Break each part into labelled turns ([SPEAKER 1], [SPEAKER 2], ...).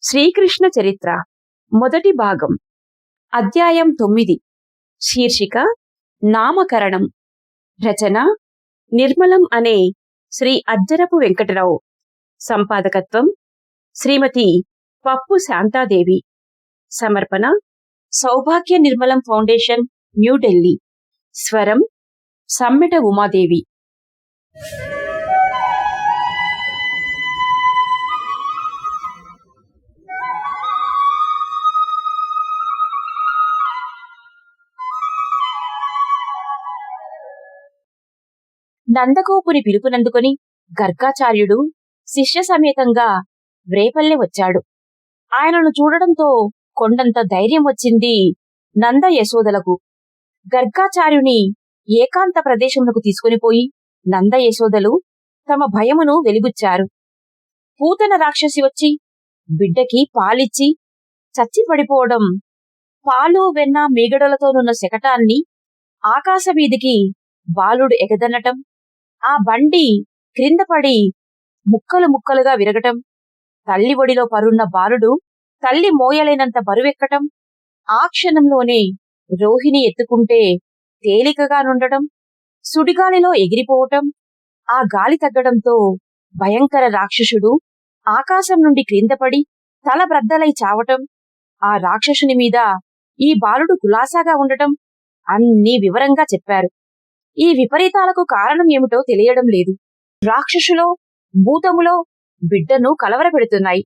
[SPEAKER 1] శ్రీకృష్ణ చరిత్ర మొదటి భాగం అధ్యాయం 9 శీర్షిక నామకరణం. రచన నిర్మలం అనే శ్రీ అజ్జరపు వెంకటరావు. సంపాదకత్వం శ్రీమతి పప్పు శాంతాదేవి. సమర్పణ సౌభాగ్య నిర్మలం ఫౌండేషన్, న్యూఢిల్లీ. స్వరం సమ్మెట ఉమాదేవి. నందగోపుని పిలుపునందుకొని గర్గాచార్యుడు శిష్య సమేతంగా వ్రేపల్లె వచ్చాడు. ఆయనను చూడడంతో కొండంత ధైర్యం వచ్చింది నంద యశోదలకు. గర్గాచార్యుని ఏకాంత ప్రదేశమునకు తీసుకునిపోయి నంద యశోదలు తమ భయమును వెలిబుచ్చారు. పూతన రాక్షసి వచ్చి బిడ్డకి పాలిచ్చి చచ్చిపడిపోవడం, పాలు వెన్న మీగడలతోనున్న శకటాన్ని ఆకాశవీధికి బాలుడు ఎగదన్నటం, ఆ బండి క్రిందపడి ముక్కలు ముక్కలుగా విరగటం, తల్లి ఒడిలో పరున్న బాలుడు తల్లి మోయలేనంత బరువెక్కటం, ఆ క్షణంలోనే రోహిణి ఎత్తుకుంటే తేలికగా నుండటం, సుడిగాలిలో ఎగిరిపోవటం, ఆ గాలి తగ్గడంతో భయంకర రాక్షసుడు ఆకాశం నుండి క్రిందపడి తల బ్రద్దలై చావటం, ఆ రాక్షసుని మీద ఈ బాలుడు కులాసాగా ఉండటం అన్నీ వివరంగా చెప్పారు. ఈ విపరీతాలకు కారణం ఏమిటో తెలియడం లేదు. రాక్షసులో భూతములో బిడ్డను కలవరపెడుతున్నాయి.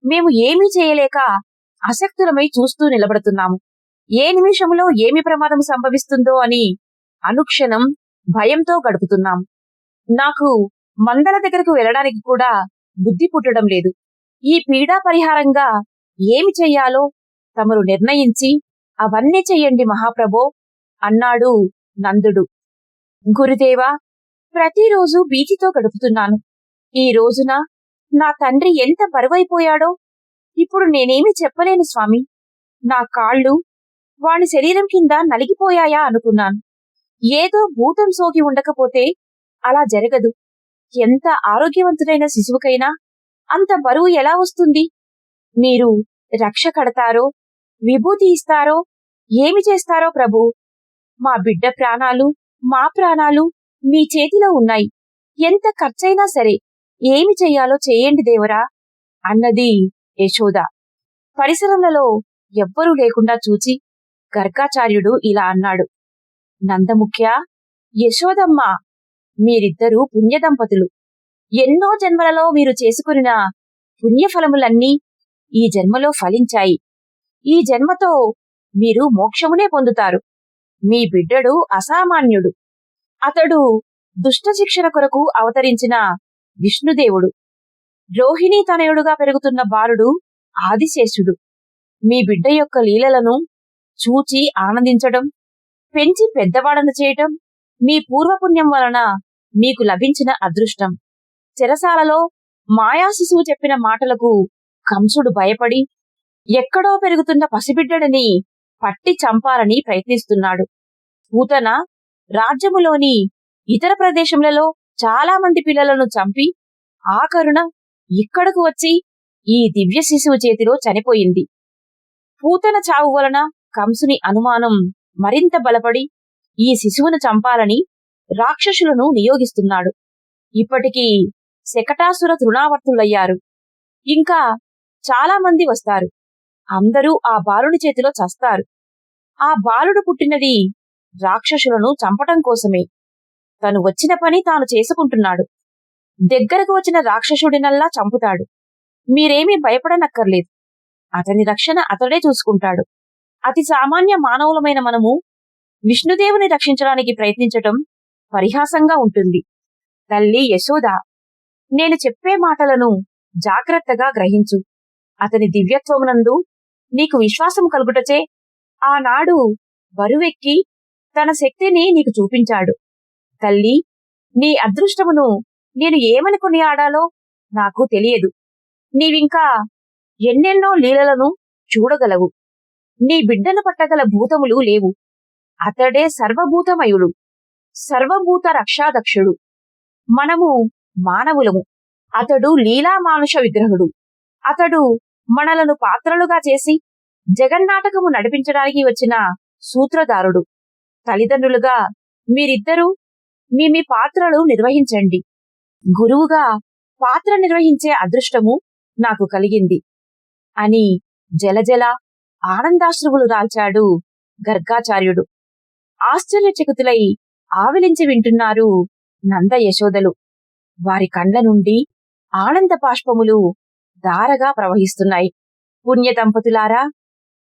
[SPEAKER 1] మేము ఏమీ చేయలేక అశక్తులమై చూస్తూ నిలబడుతున్నాము. ఏ నిమిషంలో ఏమి ప్రమాదం సంభవిస్తుందో అని అనుక్షణం భయంతో గడుపుతున్నాము. నాకు మందల దగ్గరకు వెళ్ళడానికి కూడా బుద్ధి పుట్టడం లేదు. ఈ పీడా పరిహారంగా ఏమి చెయ్యాలో తమరు నిర్ణయించి అవన్నీ చెయ్యండి మహాప్రభో అన్నాడు నందుడు. గురుదేవా, ప్రతిరోజు భీతితో గడుపుతున్నాను. ఈ రోజున నా తండ్రి ఎంత బరువైపోయాడో ఇప్పుడు నేనేమి చెప్పలేను స్వామి. నా కాళ్ళు వాని శరీరం కింద నలిగిపోయాయా అనుకున్నాను. ఏదో భూతం సోకి ఉండకపోతే అలా జరగదు. ఎంత ఆరోగ్యవంతుడైన శిశువుకైనా అంత బరువు ఎలా వస్తుంది? మీరు రక్ష కడతారో, విభూతి ఇస్తారో, ఏమి చేస్తారో ప్రభు. మా బిడ్డ ప్రాణాలు, మా ప్రాణాలు మీ చేతిలో ఉన్నాయి. ఎంత ఖర్చైనా సరే ఏమి చెయ్యాలో చేయండి దేవరా అన్నది యశోద. పరిసరములలో ఎవ్వరూ లేకుండా చూచి గర్గాచార్యుడు ఇలా అన్నాడు. నందముఖ్య, యశోదమ్మ, మీరిద్దరూ పుణ్యదంపతులు. ఎన్నో జన్మలలో మీరు చేసుకున్న పుణ్యఫలములన్నీ ఈ జన్మలో ఫలించాయి. ఈ జన్మతో మీరు మోక్షమునే పొందుతారు. మీ బిడ్డడు అసామాన్యుడు. అతడు దుష్ట శిక్షణ కొరకు అవతరించిన విష్ణుదేవుడు. రోహిణీ తనయుడుగా పెరుగుతున్న బాలుడు ఆదిశేషుడు. మీ బిడ్డ యొక్క లీలలను చూచి ఆనందించడం, పెంచి పెద్దవాడను చేయటం మీ పూర్వపుణ్యం వలన మీకు లభించిన అదృష్టం. చెరసాలలో మాయాశిశువు చెప్పిన మాటలకు కంసుడు భయపడి ఎక్కడో పెరుగుతున్న పసిబిడ్డడిని పట్టి చంపాలని ప్రయత్నిస్తున్నాడు. పూతన రాజ్యములోని ఇతర ప్రదేశములలో చాలా మంది పిల్లలను చంపి ఆఖరున ఇక్కడకు వచ్చి ఈ దివ్య శిశువు చేతిలో చనిపోయింది. పూతన చావు వలన కంసుని అనుమానం మరింత బలపడి ఈ శిశువును చంపాలని రాక్షసులను నియోగిస్తున్నాడు. ఇప్పటికీ శకటాసుర తృణావర్తులయ్యారు. ఇంకా చాలా మంది వస్తారు. అందరూ ఆ బాలుడి చేతిలో చస్తారు. ఆ బాలుడు పుట్టినది రాక్షసులను చంపటం కోసమే. తను వచ్చిన పని తాను చేసుకుంటున్నాడు. దగ్గరకు వచ్చిన రాక్షసుడినల్లా చంపుతాడు. మీరేమీ భయపడనక్కర్లేదు. అతని రక్షణ అతడే చూసుకుంటాడు. అతి సామాన్య మానవులమైన మనము విష్ణుదేవుని రక్షించడానికి ప్రయత్నించటం పరిహాసంగా ఉంటుంది. తల్లి యశోద, నేను చెప్పే మాటలను జాగ్రత్తగా గ్రహించు. అతని దివ్యత్వమునందు నీకు విశ్వాసం కలుగుటచే ఆనాడు బరువెక్కి తన శక్తిని నీకు చూపించాడు. తల్లి, నీ అదృష్టమును నేను ఏమని కొనియాడాలో నాకు తెలియదు. నీవింకా ఎన్నెన్నో లీలలను చూడగలవు. నీ బిడ్డను పట్టగల భూతములు లేవు. అతడే సర్వభూతమయుడు, సర్వభూత రక్షాదక్షుడు. మనము మానవులము, అతడు లీలామానుష విగ్రహుడు. అతడు మనలను పాత్రలుగా చేసి జగన్నాటకము నడిపించడానికి వచ్చిన సూత్రధారుడు. తల్లిదండ్రులుగా మీరిద్దరూ మీ మీ పాత్రలు నిర్వహించండి. గురువుగా పాత్ర నిర్వహించే అదృష్టము నాకు కలిగింది అని జలజల ఆనందాశ్రువులు రాల్చాడు గర్గాచార్యుడు. ఆశ్చర్యచకితులై ఆవిలించి వింటున్నారు నంద యశోదలు. వారి కండ్ల నుండి ఆనంద బాష్పములు ధారగా ప్రవహిస్తున్నాయి. పుణ్య దంపతులారా,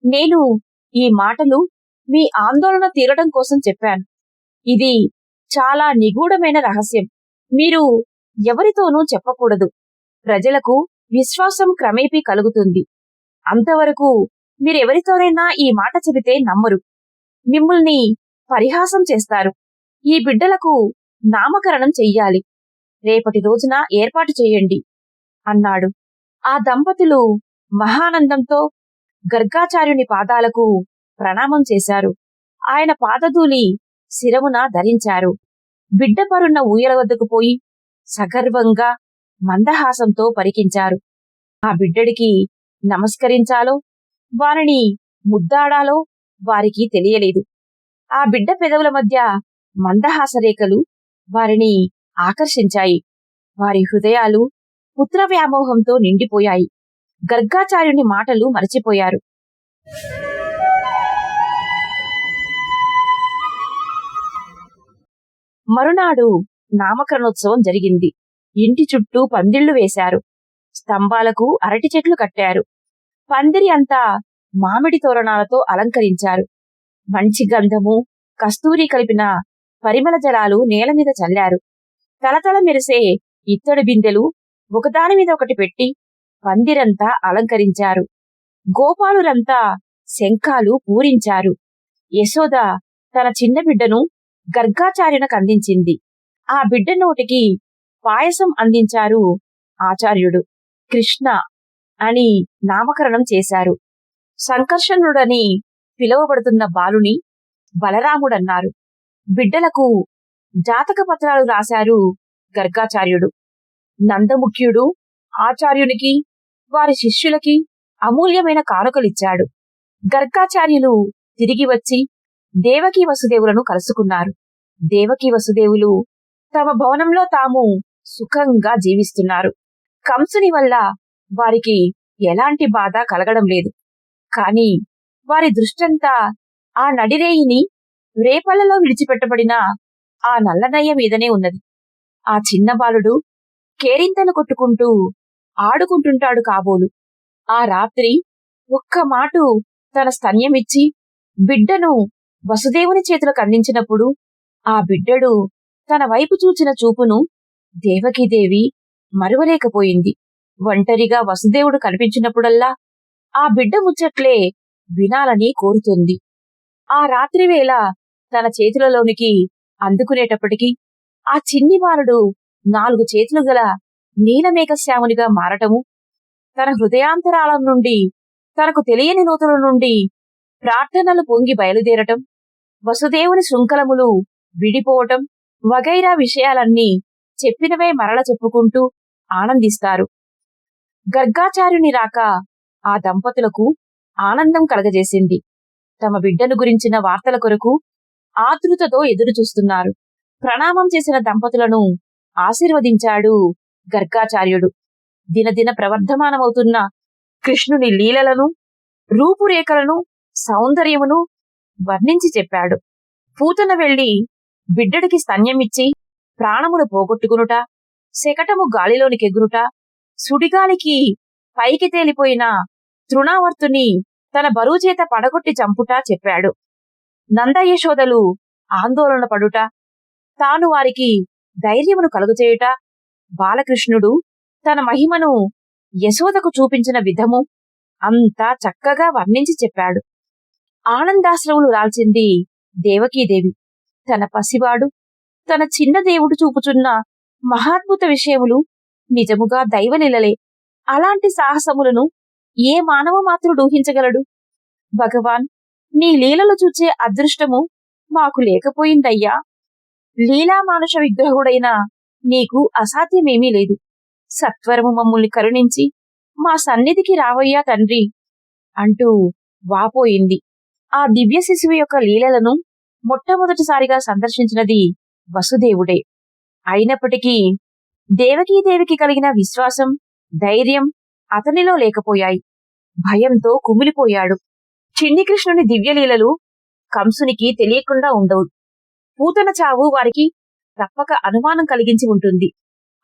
[SPEAKER 1] నేను ఈ మాటలు మీ ఆందోళన తీరడం కోసం చెప్పాను. ఇది చాలా నిగూఢమైన రహస్యం. మీరు ఎవరితోనూ చెప్పకూడదు. ప్రజలకు విశ్వాసం క్రమేపీ కలుగుతుంది. అంతవరకు మీరెవరితోనైనా ఈ మాట చెబితే నమ్మరు. మిమ్మల్ని పరిహాసం చేస్తారు. ఈ బిడ్డలకు నామకరణం చెయ్యాలి. రేపటి రోజున ఏర్పాటు చేయండి అన్నాడు. ఆ దంపతులు మహానందంతో గర్గాచార్యుని పాదాలకు ప్రణామం చేశారు. ఆయన పాదధూళి శిరమున ధరించారు. బిడ్డ పరున్న ఊయల వద్దకు పోయి సగర్వంగా మందహాసంతో పరికించారు. ఆ బిడ్డడికి నమస్కరించాలో వారిని ముద్దాడాలో వారికి తెలియలేదు. ఆ బిడ్డ పెదవుల మధ్య మందహాసరేఖలు వారిని ఆకర్షించాయి. వారి హృదయాలు పుత్ర వ్యామోహంతో నిండిపోయాయి. గర్గాచార్యుని మాటలు మరచిపోయారు. మరునాడు నామకరణోత్సవం జరిగింది. ఇంటి చుట్టూ పందిళ్లు వేశారు. స్తంభాలకు అరటి చెట్లు కట్టారు. పందిరి అంతా మామిడి తోరణాలతో అలంకరించారు. మంచి గంధము, కస్తూరి కలిపిన పరిమళ జలాలు నేల మీద చల్లారు. తలతల మెరిసే ఇత్తడి బిందెలు ఒకదాని మీద ఒకటి పెట్టి పందిరంతా అలంకరించారు. గోపాలురంతా శంఖాలు పూరించారు. యశోద తన చిన్న బిడ్డను గర్గాచార్యునికి అందించింది. ఆ బిడ్డ నోటికి పాయసం అందించారు ఆచార్యుడు. కృష్ణ అని నామకరణం చేశారు. సంకర్షణుడని పిలువబడుతున్న బాలుని బలరాముడన్నారు. బిడ్డలకు జాతక పత్రాలు రాశారు గర్గాచార్యుడు. నందముఖ్యుడు ఆచార్యునికి, వారి శిష్యులకి అమూల్యమైన కానుకలిచ్చాడు. గర్గాచార్యులు తిరిగి వచ్చి దేవకీ వసుదేవులను కలుసుకున్నారు. దేవకీ వసుదేవులు తమ భవనంలో తాము సుఖంగా జీవిస్తున్నారు. కంసుని వల్ల వారికి ఎలాంటి బాధ కలగడం లేదు. కాని వారి దృష్టంతా ఆ నడిరేయిని రేపల్లలో విడిచిపెట్టబడిన ఆ నల్లనయ్య మీదనే ఉన్నది. ఆ చిన్న బాలుడు కేరింతలు కొట్టుకుంటూ ఆడుకుంటుంటాడు కాబోలు. ఆ రాత్రి ఒక్క మాటు తన స్తన్యమిచ్చి బిడ్డను వసుదేవుని చేతులకు అందించినప్పుడు ఆ బిడ్డడు తన వైపు చూచిన చూపును దేవకీదేవి మరువలేకపోయింది. ఒంటరిగా వసుదేవుడు కనిపించినప్పుడల్లా ఆ బిడ్డ ముచ్చట్లే వినాలని కోరుతుంది. ఆ రాత్రివేళ తన చేతులలోనికి అందుకునేటప్పటికీ ఆ చిన్ని బాలుడు 4 చేతులు గల నీలమేఘశ్యామునిగా మారటము, తన హృదయాంతరాళం నుండి తనకు తెలియని లోతుల నుండి ప్రార్థనలు పొంగి బయలుదేరటం, వసుదేవుని శృంఖలములు విడిపోవటం వగైరా విషయాలన్నీ చెప్పినవే మరల చెప్పుకుంటూ ఆనందిస్తారు. గర్గాచార్యుని రాక ఆ దంపతులకు ఆనందం కలగజేసింది. తమ బిడ్డను గురించిన వార్తల కొరకు ఆతృతతో ఎదురుచూస్తున్నారు. ప్రణామం చేసిన దంపతులను ఆశీర్వదించాడు గర్గాచార్యుడు. దినదిన ప్రవర్ధమానమవుతున్న కృష్ణుని లీలలను, రూపురేఖలను, సౌందర్యమును వర్ణించి చెప్పాడు. పూతన వెళ్లి బిడ్డడికి స్తన్యమిచ్చి ప్రాణమును పోగొట్టుకునుట, శకటము గాలిలోనికెగురుట, సుడిగాలికి పైకి తేలిపోయిన తృణావర్తుని తన బరువుచేత పడగొట్టి చంపుట చెప్పాడు. నందయశోదలు ఆందోళన పడుట, తాను వారికి ధైర్యమును కలుగచేయుట, బాలకృష్ణుడు తన మహిమను యశోదకు చూపించిన విధము అంతా చక్కగా వర్ణించి చెప్పాడు. ఆనందాశ్రవులు రాల్చింది దేవకీదేవి. తన పసివాడు, తన చిన్న దేవుడు చూపుచున్న మహాద్భుత విషయములు నిజముగా దైవలీలలే. అలాంటి సాహసములను ఏ మానవ మాత్రుడు ఊహించగలడు? భగవాన్, నీ లీలలు చూచే అదృష్టము మాకు లేకపోయిందయ్యా. లీలామానుష విగ్రహుడైన నీకు అసాధ్యమేమీ లేదు. సత్వరము మమ్ముల్ని కరుణించి మా సన్నిధికి రావయ్యా తండ్రి అంటూ వాపోయింది. ఆ దివ్య శిశువు యొక్క లీలలను మొట్టమొదటిసారిగా సందర్శించినది వసుదేవుడే. అయినప్పటికీ దేవకీదేవికి కలిగిన విశ్వాసం, ధైర్యం అతనిలో లేకపోయాయి. భయంతో కుమిలిపోయాడు. చిన్ని కృష్ణుని దివ్యలీలలు కంసునికి తెలియకుండా ఉండవు. పూతన చావు వారికి తప్పక అనుమానం కలిగించి ఉంటుంది.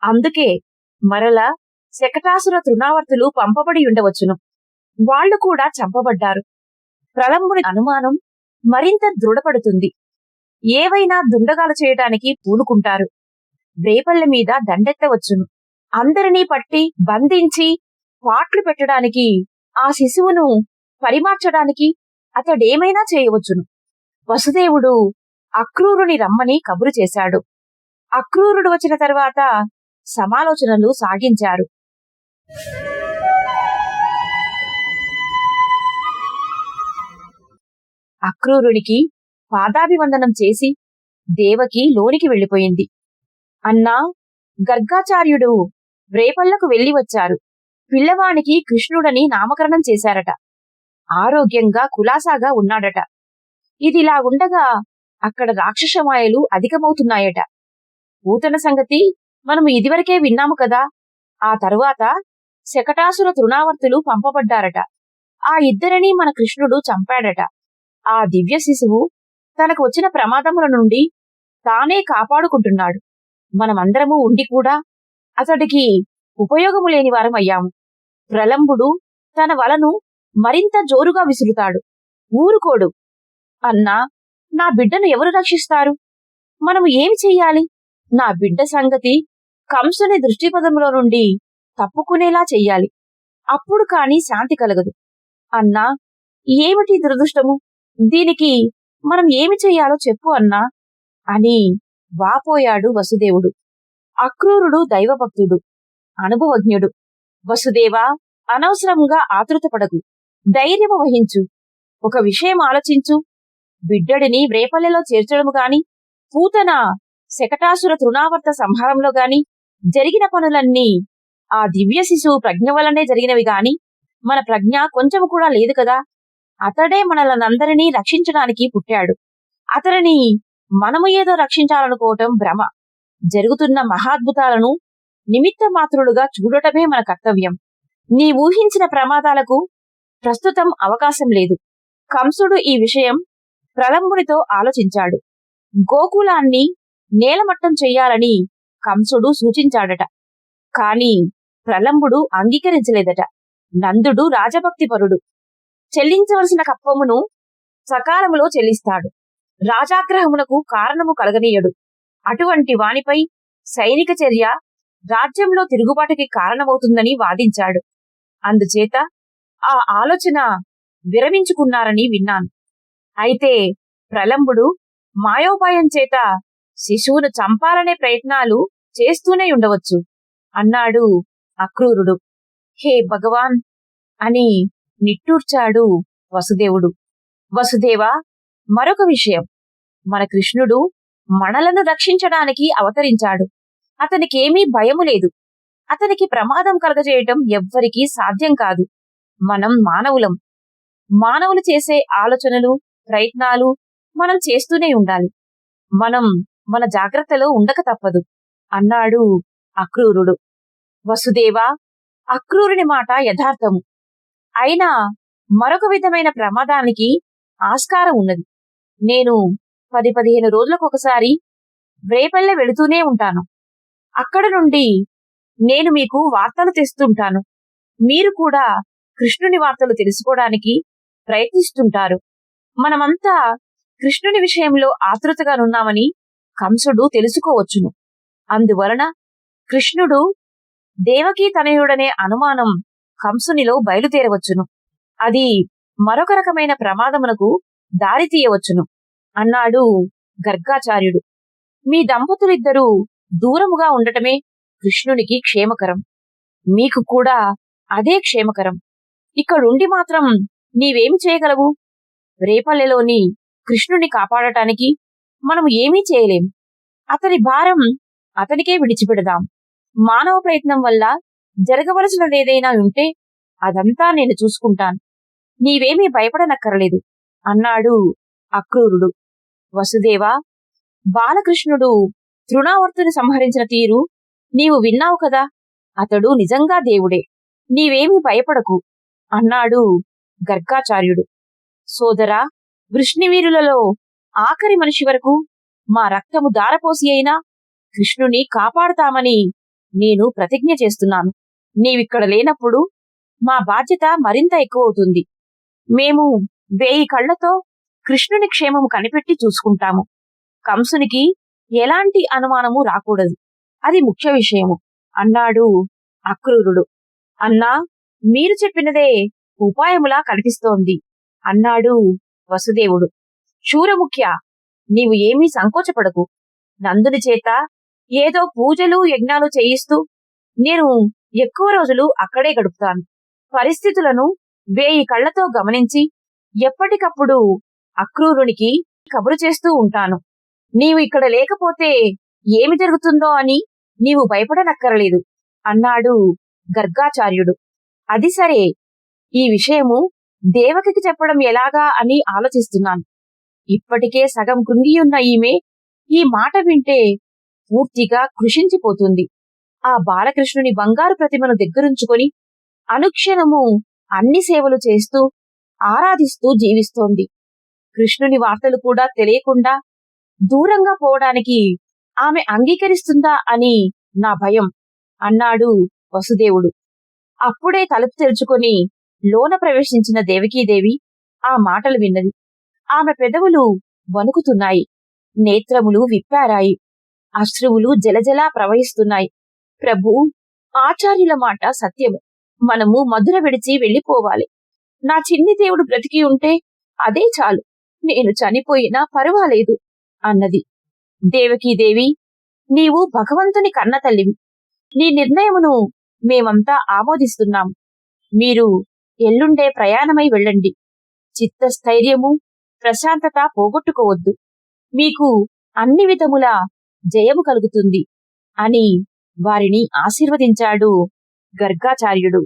[SPEAKER 1] అందుకే మరల శకటాసుర తృణావర్తులు పంపబడి ఉండవచ్చును. వాళ్లు కూడా చంపబడ్డారు. ప్రళంబుని అనుమానం మరింత దృఢపడుతుంది. ఏవైనా దుండగాలు చేయటానికి పూనుకుంటారు. రేపల్లె మీద దండెత్తవచ్చును. అందరినీ పట్టి బంధించి పాట్లు పెట్టడానికి, ఆ శిశువును పరిమార్చడానికి అతడేమైనా చేయవచ్చును. వసుదేవుడు అక్రూరుని రమ్మని కబురు చేశాడు. అక్రూరుడు వచ్చిన తర్వాత సమాలోచనలు సాగించారు. అక్రూరునికి పాదాభివందనం చేసి దేవకి లోనికి వెళ్లిపోయింది. అన్నా, గర్గాచార్యుడు రేపల్లకు వెళ్లి వచ్చారు. పిల్లవానికి కృష్ణుడని నామకరణం చేశారట. ఆరోగ్యంగా కులాసాగా ఉన్నాడట. ఇదిలా ఉండగా అక్కడ రాక్షసమాయలు అధికమవుతున్నాయట. పూతన సంగతి మనము ఇదివరకే విన్నాము కదా. ఆ తరువాత శకటాసుర తృణావర్తులు పంపబడ్డారట. ఆ ఇద్దరినీ మన కృష్ణుడు చంపాడట. ఆ దివ్య శిశువు తనకు వచ్చిన ప్రమాదముల నుండి తానే కాపాడుకుంటున్నాడు. మనమందరము ఉండి కూడా అతడికి ఉపయోగము లేని వారమయ్యాము. ప్రళంబుడు తన వలను మరింత జోరుగా విసురుతాడు. ఊరుకోడు. అన్నా, నా బిడ్డను ఎవరు రక్షిస్తారు? మనము ఏమి చెయ్యాలి? నా బిడ్డ సంగతి కంసుని దృష్టిపథంలో నుండి తప్పుకునేలా చెయ్యాలి. అప్పుడు కాని శాంతి కలగదు. అన్నా, ఏమిటి దురదృష్టము? దీనికి మనం ఏమి చెయ్యాలో చెప్పు అన్నా అని వాపోయాడు వసుదేవుడు. అక్రూరుడు దైవభక్తుడు, అనుభవజ్ఞుడు. వసుదేవా, అనవసరంగా ఆతృతపడకు. ధైర్యము వహించు. ఒక విషయం ఆలోచించు. బిడ్డడిని రేపల్లెలో చేర్చడము గాని, పూతన శకటాసుర తృణావర్త సంహారంలో గాని జరిగిన పనులన్నీ ఆ దివ్య శిశువు ప్రజ్ఞ వల్లనే జరిగినవి గాని మన ప్రజ్ఞ కొంచెము కూడా లేదు కదా. అతడే మనలనందరినీ రక్షించడానికి పుట్టాడు. అతడిని మనము ఏదో రక్షించాలనుకోవటం భ్రమ. జరుగుతున్న మహాద్భుతాలను నిమిత్త మాత్రులుగా చూడటమే మన కర్తవ్యం. నీ ఊహించిన ప్రమాదాలకు ప్రస్తుతం అవకాశం లేదు. కంసుడు ఈ విషయం ప్రళంబునితో ఆలోచించాడు. గోకులాన్ని నేలమట్టం చెయ్యాలని కంసుడు సూచించాడట. కాని ప్రళంబుడు అంగీకరించలేదట. నందుడు రాజభక్తిపరుడు. చెల్లించవలసిన కప్పమును సకాలములో చెల్లిస్తాడు. రాజాగ్రహమునకు కారణము కలగనీయడు. అటువంటి వానిపై సైనిక చర్య రాజ్యంలో తిరుగుబాటుకి కారణమవుతుందని వాదించాడు. అందుచేత ఆ ఆలోచన విరమించుకున్నారని విన్నాను. అయితే ప్రళంబుడు మాయోపాయం చేత శిశువును చంపాలనే ప్రయత్నాలు చేస్తూనే ఉండవచ్చు అన్నాడు అక్రూరుడు. హే భగవాన్ అని నిట్టూర్చాడు వసుదేవుడు. వసుదేవా, మరొక విషయం. మన కృష్ణుడు మనలను రక్షించడానికి అవతరించాడు. అతనికేమీ భయము లేదు. అతనికి ప్రమాదం కలగజేయటం ఎవ్వరికీ సాధ్యం కాదు. మనం మానవులం. మానవులు చేసే ఆలోచనలు, ప్రయత్నాలు మనం చేస్తూనే ఉండాలి. మనం మన జాగ్రత్తలో ఉండక తప్పదు అన్నాడు అక్రూరుడు. వసుదేవా, అక్రూరుని మాట యథార్థము. అయినా మరొక విధమైన ప్రమాదానికి ఆస్కారం ఉన్నది. నేను 10-15 రోజులకొకసారి రేపల్లె వెళుతూనే ఉంటాను. అక్కడ నుండి నేను మీకు వార్తలు తెస్తుంటాను. మీరు కూడా కృష్ణుని వార్తలు తెలుసుకోవడానికి ప్రయత్నిస్తుంటారు. మనమంతా కృష్ణుని విషయంలో ఆతృతగానున్నామని కంసుడు తెలుసుకోవచ్చును. అందువలన కృష్ణుడు దేవకీ తనయుడనే అనుమానం కంసునిలో బయలుదేరవచ్చును. అది మరొక రకమైన ప్రమాదమునకు దారితీయవచ్చును అన్నాడు గర్గాచార్యుడు. మీ దంపతులిద్దరూ దూరముగా ఉండటమే కృష్ణునికి క్షేమకరం. మీకు కూడా అదే క్షేమకరం. ఇక్కడుండి మాత్రం నీవేమి చేయగలవు? రేపల్లెలోని కృష్ణుని కాపాడటానికి మనము ఏమీ చేయలేం. అతని భారం అతనికే విడిచిపెడదాం. మానవ ప్రయత్నం వల్ల జరగవలసినదేదైనా ఉంటే అదంతా నేను చూసుకుంటాను. నీవేమీ భయపడనక్కరలేదు అన్నాడు అక్రూరుడు. వసుదేవా, బాలకృష్ణుడు తృణావర్తుని సంహరించిన తీరు నీవు విన్నావు కదా. అతడు నిజంగా దేవుడే. నీవేమీ భయపడకు అన్నాడు గర్గాచార్యుడు. సోదరా, వృష్ణివీరులలో ఆఖరి మనిషి వరకు మా రక్తము దారపోసి అయినా కృష్ణుని కాపాడుతామని నేను ప్రతిజ్ఞ చేస్తున్నాను. నీవిక్కడ లేనప్పుడు మా బాధ్యత మరింత ఎక్కువవుతుంది. మేము 1000 కళ్లతో కృష్ణుని క్షేమము కనిపెట్టి చూసుకుంటాము. కంసునికి ఎలాంటి అనుమానము రాకూడదు. అది ముఖ్య విషయము అన్నాడు అక్రూరుడు. అన్నా, మీరు చెప్పినదే ఉపాయములా కనిపిస్తోంది అన్నాడు వసుదేవుడు. శూరముఖ్య, నీవు ఏమీ సంకోచపడకు. నందుని చేత ఏదో పూజలు యజ్ఞాలు చేయిస్తూ నేను ఎక్కువ రోజులు అక్కడే గడుపుతాను. పరిస్థితులను 1000 కళ్లతో గమనించి ఎప్పటికప్పుడు అక్రూరునికి కబురు చేస్తూ ఉంటాను. నీవు ఇక్కడ లేకపోతే ఏమి జరుగుతుందో అని నీవు భయపడనక్కరలేదు అన్నాడు గర్గాచార్యుడు. అది సరే, ఈ విషయము దేవకికి చెప్పడం ఎలాగా అని ఆలోచిస్తున్నాను. ఇప్పటికే సగం కృంగియున్న ఈమె ఈ మాట వింటే పూర్తిగా కృషించిపోతుంది. ఆ బాలకృష్ణుని బంగారు ప్రతిమను దగ్గరుంచుకొని అనుక్షణము అన్ని సేవలు చేస్తూ ఆరాధిస్తూ జీవిస్తోంది. కృష్ణుని వార్తలు కూడా తెలియకుండా దూరంగా పోవడానికి ఆమె అంగీకరిస్తుందా అని నా భయం అన్నాడు వసుదేవుడు. అప్పుడే తలుపు తెరుచుకొని లోన ప్రవేశించిన దేవకీదేవి ఆ మాటలు విన్నది. ఆమె పెదవులు వణుకుతున్నాయి, నేత్రములు విప్పారాయి, అశ్రువులు జలజలా ప్రవహిస్తున్నాయి. ప్రభూ, ఆచార్యుల మాట సత్యము. మనము మధుర విడిచి వెళ్ళిపోవాలి. నా చిన్ని దేవుడు బ్రతికి ఉంటే అదే చాలు. నేను చనిపోయినా పర్వాలేదు అన్నది. దేవకీదేవి, నీవు భగవంతుని కన్న తల్లివి. నీ నిర్ణయమును మేమంతా ఆమోదిస్తున్నాము. మీరు ఎల్లుండే ప్రయాణమై వెళ్ళండి. చిత్తస్థైర్యము, ప్రశాంతత పోగొట్టుకోవద్దు. మీకు అన్ని విధముల జయము కలుగుతుంది అని వారిని ఆశీర్వదించాడు గర్గాచార్యుడు.